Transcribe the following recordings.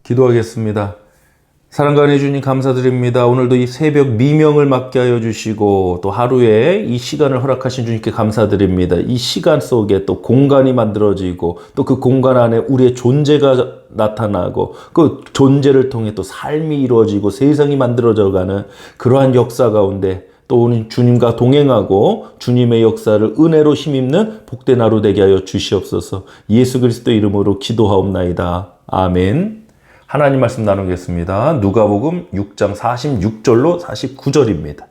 기도하겠습니다. 사랑과 은혜 주님 감사드립니다. 오늘도 이 새벽 미명을 맞게 하여 주시고 또 하루에 이 시간을 허락하신 주님께 감사드립니다. 이 시간 속에 또 공간이 만들어지고 또 그 공간 안에 우리의 존재가 나타나고 그 존재를 통해 또 삶이 이루어지고 세상이 만들어져가는 그러한 역사 가운데 또 오늘 주님과 동행하고 주님의 역사를 은혜로 힘입는 복된 하루 되게 하여 주시옵소서. 예수 그리스도 이름으로 기도하옵나이다. 아멘. 하나님 말씀 나누겠습니다. 누가복음 6장 46절로 49절입니다.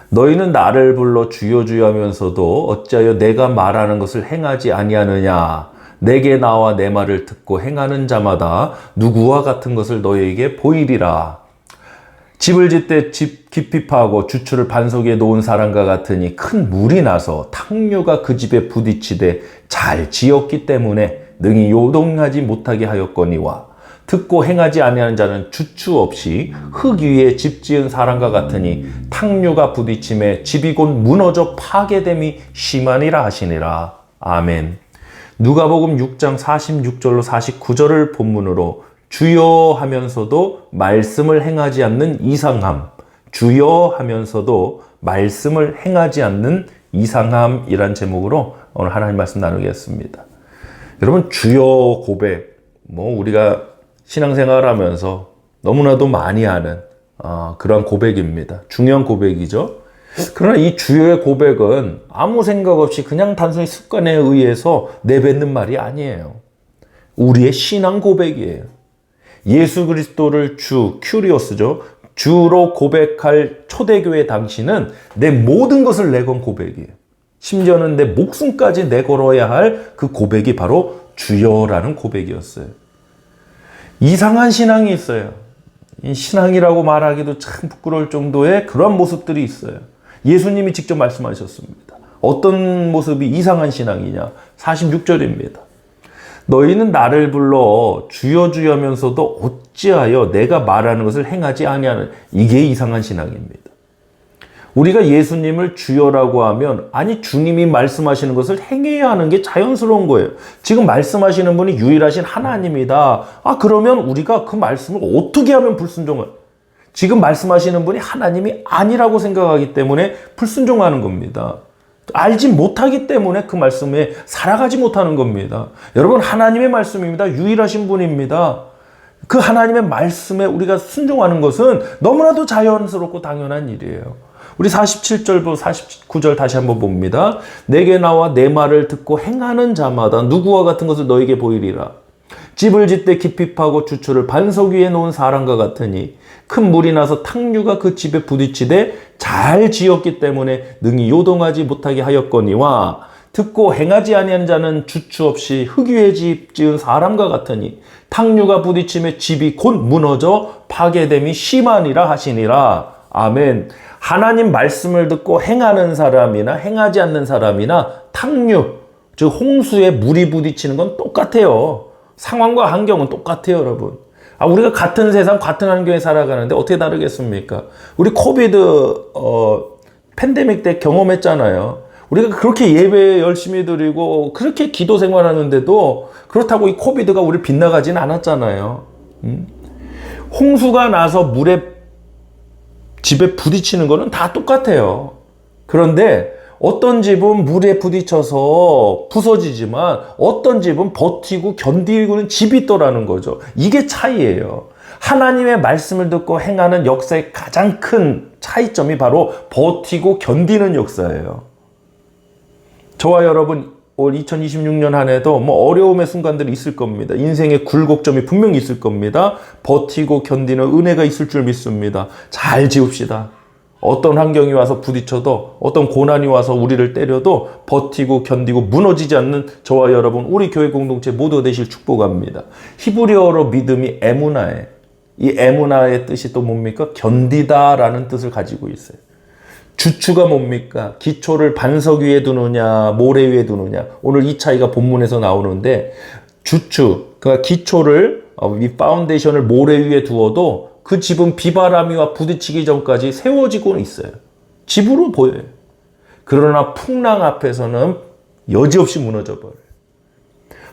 너희는 나를 불러 주여 주여 하면서도 어찌하여 내가 말하는 것을 행하지 아니하느냐. 내게 나와 내 말을 듣고 행하는 자마다 누구와 같은 것을 너희에게 보이리라. 집을 짓되 집 깊이 파고 주추를 반석 위에 놓은 사람과 같으니 큰 물이 나서 탕류가 그 집에 부딪히되 잘 지었기 때문에 능히 요동하지 못하게 하였거니와 듣고 행하지 아니하는 자는 주추 없이 흙 위에 집 지은 사람과 같으니 탕류가 부딪힘에 집이 곧 무너져 파괴됨이 심하니라 하시니라. 아멘. 누가복음 6장 46절로 49절을 본문으로 주여 하면서도 말씀을 행하지 않는 이상함, 주여 하면서도 말씀을 행하지 않는 이상함이란 제목으로 오늘 하나님 말씀 나누겠습니다. 여러분, 주여 고백, 우리가 신앙생활 하면서 너무나도 많이 하는 그런 고백입니다. 중요한 고백이죠. 그러나 이 주여의 고백은 아무 생각 없이 그냥 단순히 습관에 의해서 내뱉는 말이 아니에요. 우리의 신앙 고백이에요. 예수 그리스도를 주, 큐리오스죠. 주로 고백할 초대교회 당시는 내 모든 것을 내건 고백이에요. 심지어는 내 목숨까지 내걸어야 할 그 고백이 바로 주여라는 고백이었어요. 이상한 신앙이 있어요. 이 신앙이라고 말하기도 참 부끄러울 정도의 그런 모습들이 있어요. 예수님이 직접 말씀하셨습니다. 어떤 모습이 이상한 신앙이냐? 46절입니다. 너희는 나를 불러 주여 주여 하면서도 어찌하여 내가 말하는 것을 행하지 아니하는, 이게 이상한 신앙입니다. 우리가 예수님을 주여라고 하면 아니 주님이 말씀하시는 것을 행해야 하는 게 자연스러운 거예요. 지금 말씀하시는 분이 유일하신 하나님이다. 그러면 우리가 그 말씀을 어떻게 하면 불순종을, 지금 말씀하시는 분이 하나님이 아니라고 생각하기 때문에 불순종하는 겁니다. 알지 못하기 때문에 그 말씀에 살아가지 못하는 겁니다. 여러분, 하나님의 말씀입니다. 유일하신 분입니다. 그 하나님의 말씀에 우리가 순종하는 것은 너무나도 자연스럽고 당연한 일이에요. 우리 47절부터 49절 다시 한번 봅니다. 내게 나와 내 말을 듣고 행하는 자마다 누구와 같은 것을 너에게 보이리라. 집을 짓되 깊이 파고 주추를 반석 위에 놓은 사람과 같으니 큰 물이 나서 탕류가 그 집에 부딪히되 잘 지었기 때문에 능히 요동하지 못하게 하였거니와 듣고 행하지 아니하는 자는 주추 없이 흙 위에 집 지은 사람과 같으니 탕류가 부딪힘에 집이 곧 무너져 파괴됨이 심하니라 하시니라. 아멘. 하나님 말씀을 듣고 행하는 사람이나 행하지 않는 사람이나 탕류, 즉 홍수에 물이 부딪히는 건 똑같아요. 상황과 환경은 똑같아요, 여러분. 우리가 같은 세상, 같은 환경에 살아가는데 어떻게 다르겠습니까? 우리 코비드 팬데믹 때 경험했잖아요. 우리가 그렇게 예배 열심히 드리고 그렇게 기도 생활하는데도 그렇다고 이 코비드가 우리를 빗나가지는 않았잖아요. 홍수가 나서 물에 집에 부딪히는 거는 다 똑같아요. 그런데 어떤 집은 물에 부딪혀서 부서지지만 어떤 집은 버티고 견디고는 집이 있더라는 거죠. 이게 차이예요. 하나님의 말씀을 듣고 행하는 역사의 가장 큰 차이점이 바로 버티고 견디는 역사예요. 저와 여러분 올 2026년 한 해도 어려움의 순간들이 있을 겁니다. 인생의 굴곡점이 분명히 있을 겁니다. 버티고 견디는 은혜가 있을 줄 믿습니다. 잘 지읍시다. 어떤 환경이 와서 부딪혀도, 어떤 고난이 와서 우리를 때려도 버티고 견디고 무너지지 않는 저와 여러분, 우리 교회 공동체 모두 되실 축복합니다. 히브리어로 믿음이 에무나에, 이 에무나의 뜻이 또 뭡니까? 견디다라는 뜻을 가지고 있어요. 주추가 뭡니까? 기초를 반석 위에 두느냐, 모래 위에 두느냐. 오늘 이 차이가 본문에서 나오는데, 주추, 그러니까 기초를, 이 파운데이션을 모래 위에 두어도 그 집은 비바람이와 부딪히기 전까지 세워지고는 있어요. 집으로 보여요. 그러나 풍랑 앞에서는 여지없이 무너져 버려요.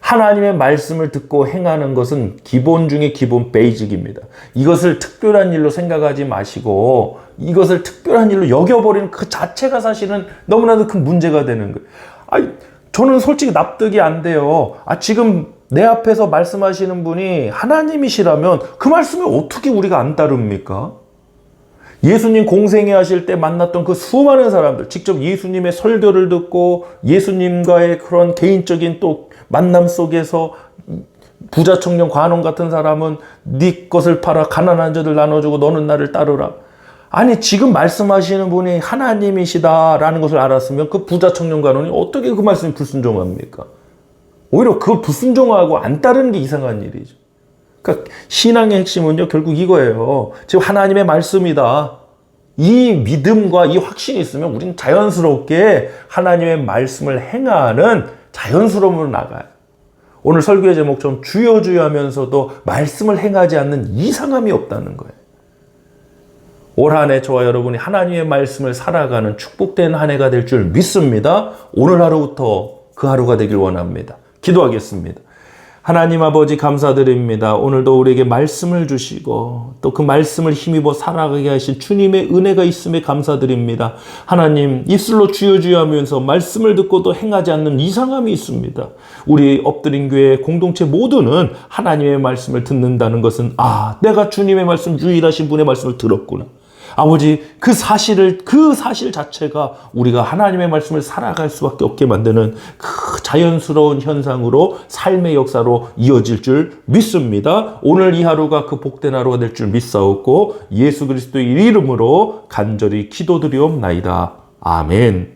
하나님의 말씀을 듣고 행하는 것은 기본 중에 기본 베이직입니다. 이것을 특별한 일로 생각하지 마시고 이것을 특별한 일로 여겨버리는 그 자체가 사실은 너무나도 큰 문제가 되는 거예요. 아니, 저는 솔직히 납득이 안 돼요. 지금 내 앞에서 말씀하시는 분이 하나님이시라면 그 말씀을 어떻게 우리가 안 따릅니까? 예수님 공생애 하실 때 만났던 그 수많은 사람들, 직접 예수님의 설교를 듣고 예수님과의 그런 개인적인 또 만남 속에서 부자 청년 관원 같은 사람은 네 것을 팔아 가난한 자들 나눠주고 너는 나를 따르라. 아니, 지금 말씀하시는 분이 하나님이시다라는 것을 알았으면 그 부자 청년 관원이 어떻게 그 말씀에 불순종합니까? 오히려 그걸 불순종하고 안 따르는 게 이상한 일이죠. 그러니까 신앙의 핵심은요, 결국 이거예요. 지금 하나님의 말씀이다. 이 믿음과 이 확신이 있으면 우리는 자연스럽게 하나님의 말씀을 행하는 자연스러움으로 나가요. 오늘 설교의 제목처럼 주여 주여 하면서도 말씀을 행하지 않는 이상함이 없다는 거예요. 올 한 해 저와 여러분이 하나님의 말씀을 살아가는 축복된 한 해가 될 줄 믿습니다. 오늘 하루부터 그 하루가 되길 원합니다. 기도하겠습니다. 하나님 아버지 감사드립니다. 오늘도 우리에게 말씀을 주시고 또 그 말씀을 힘입어 살아가게 하신 주님의 은혜가 있음에 감사드립니다. 하나님, 입술로 주여 주여 하면서 말씀을 듣고도 행하지 않는 이상함이 있습니다. 우리 엎드린 교회 공동체 모두는 하나님의 말씀을 듣는다는 것은 내가 주님의 말씀, 유일하신 분의 말씀을 들었구나. 아버지, 그 사실 자체가 우리가 하나님의 말씀을 살아갈 수밖에 없게 만드는 그 자연스러운 현상으로 삶의 역사로 이어질 줄 믿습니다. 오늘 이 하루가 그 복된 하루가 될 줄 믿사옵고 예수 그리스도의 이름으로 간절히 기도드리옵나이다. 아멘.